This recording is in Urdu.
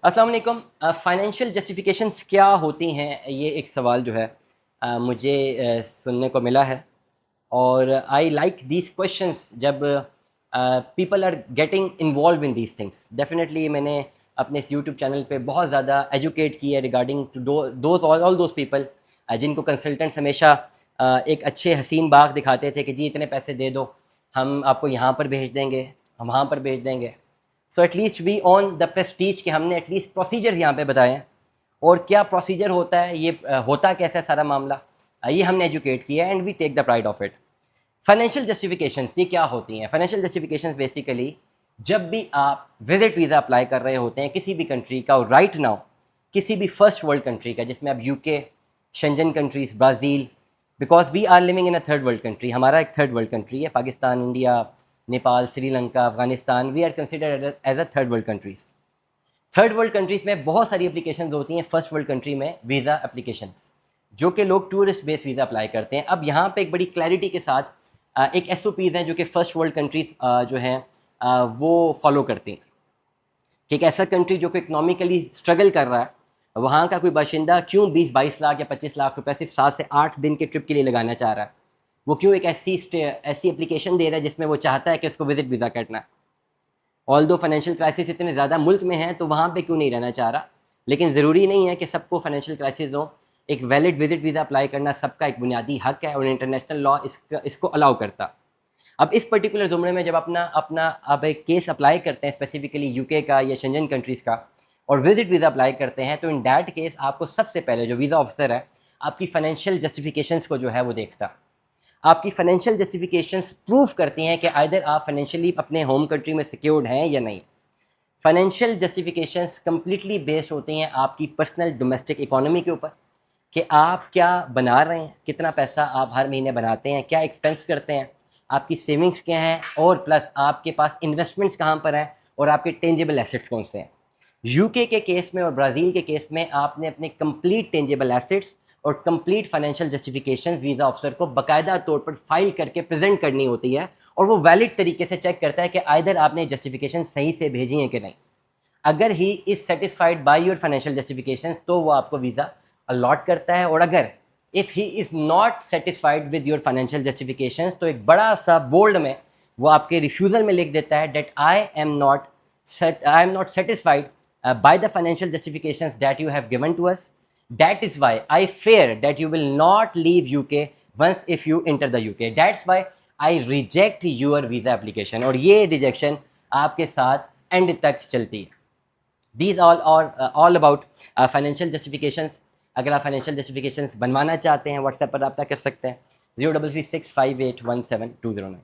السلام علیکم. فائنینشیل جسٹیفیکیشنس کیا ہوتی ہیں، یہ ایک سوال جو ہے مجھے سننے کو ملا ہے، اور آئی لائک دیز کویشچنس جب people are getting involved in these things. Definitely میں نے اپنے اس یوٹیوب چینل پہ بہت زیادہ ایجوکیٹ کیا ہے regarding to all those people جن کو کنسلٹنٹس ہمیشہ ایک اچھے حسین باغ دکھاتے تھے کہ جی اتنے پیسے دے دو، ہم آپ کو یہاں پر بھیج دیں گے، ہم وہاں پر بھیج دیں گے. So at least we own the prestige کہ ہم نے ایٹ لیسٹ پروسیجر یہاں پہ بتائے ہیں، اور کیا پروسیجر ہوتا ہے، یہ ہوتا کیسا ہے سارا معاملہ، یہ ہم نے ایجوکیٹ کیا ہے، and we take the pride of it. Financial justifications یہ کیا ہوتی ہیں؟ فائنینشیل جسٹیفیکیشنس بیسیکلی جب بھی آپ وزٹ ویزا اپلائی کر رہے ہوتے ہیں کسی بھی کنٹری کا، اور رائٹ ناؤ کسی بھی فرسٹ ورلڈ کنٹری کا، جس میں اب U K, Schengen countries, Brazil, because we are living in a third world country, ہمارا ایک تھرڈ ورلڈ کنٹری ہے. Pakistan, India, Nepal, Sri Lanka, Afghanistan, we are considered as a third world countries. Third world countries میں بہت ساری اپلیکیشنز ہوتی ہیں فرسٹ ورلڈ کنٹری میں، ویزا اپلیکیشنز جو کہ لوگ ٹورسٹ بیس ویزا اپلائی کرتے ہیں. اب یہاں پہ ایک بڑی کلیئرٹی کے ساتھ ایک ایس او پیز ہیں جو کہ فرسٹ ورلڈ کنٹریز جو ہیں وہ فالو کرتی ہیں، کہ ایک ایسا کنٹری جو کہ اکنامکلی اسٹرگل کر رہا ہے، وہاں کا کوئی باشندہ کیوں 20-22 لاکھ یا 25 لاکھ روپے صرف 7 سے 8 دن کے ٹرپ کے لیے لگانا چاہ رہا ہے؟ وہ کیوں ایک ایسی اپلیکیشن دے رہا ہے جس میں وہ چاہتا ہے کہ اس کو وزٹ ویزا کرنا ہے؟ آل دو فائنینشیل کرائسس اتنے زیادہ ملک میں ہیں تو وہاں پہ کیوں نہیں رہنا چاہ رہا؟ لیکن ضروری نہیں ہے کہ سب کو فائنینشیل کرائسس ہو. ایک ویلڈ وزٹ ویزا اپلائی کرنا سب کا ایک بنیادی حق ہے، اور انٹرنیشنل لا اس کو الاؤ کرتا. اب اس پرٹیکولر زمرے میں جب اپنا اب ایک کیس اپلائی کرتے ہیں اسپیسیفکلی یو کے کا یا شنجن کنٹریز کا، اور وزٹ ویزا اپلائی کرتے ہیں، تو ان دیٹ کیس آپ کو سب سے پہلے جو ویزا آفیسر ہے آپ کی فائنینشیل جسٹیفیکیشنس کو جو ہے وہ دیکھتا. آپ کی فائنینشیل جسٹیفیکیشنس پروف کرتی ہیں کہ آئدر آپ فائنینشیلی اپنے ہوم کنٹری میں سیکیورڈ ہیں یا نہیں. فائنینشیل جسٹیفیکیشنس کمپلیٹلی بیسڈ ہوتی ہیں آپ کی پرسنل ڈومیسٹک اکانومی کے اوپر، کہ آپ کیا بنا رہے ہیں، کتنا پیسہ آپ ہر مہینے بناتے ہیں، کیا ایکسپینس کرتے ہیں، آپ کی سیونگس کیا ہیں، اور پلس آپ کے پاس انویسٹمنٹس کہاں پر ہیں، اور آپ کے ٹینجیبل ایسٹس کون سے ہیں. یو کے کیس میں اور برازیل کے کیس میں آپ نے اپنے کمپلیٹ ٹینجیبل ایسٹس اور complete financial justifications visa officer کو باقاعدہ طور پر فائل کر کے پریزنٹ کرنی ہوتی ہے، اور وہ ویلڈ طریقے سے چیک کرتا ہے کہ آئدر آپ نے جسٹیفیکیشن صحیح سے بھیجی ہیں کہ نہیں. اگر he is satisfied by your financial justifications تو وہ آپ کو ویزا الاٹ کرتا ہے، اور اگر if he is not satisfied with your financial justifications تو ایک بڑا سا بولڈ میں وہ آپ کے ریفیوزل میں لکھ دیتا ہے that I am not satisfied by the financial justifications that you have given to us. That is why I fear that you will not leave UK once if you enter the UK. That's why I reject your visa application. اور یہ rejection آپ کے ساتھ end تک چلتی ہے. These all are all about financial justifications. اگر آپ financial justifications بنوانا چاہتے ہیں واٹس ایپ پر رابطہ کر سکتے ہیں 03365817209.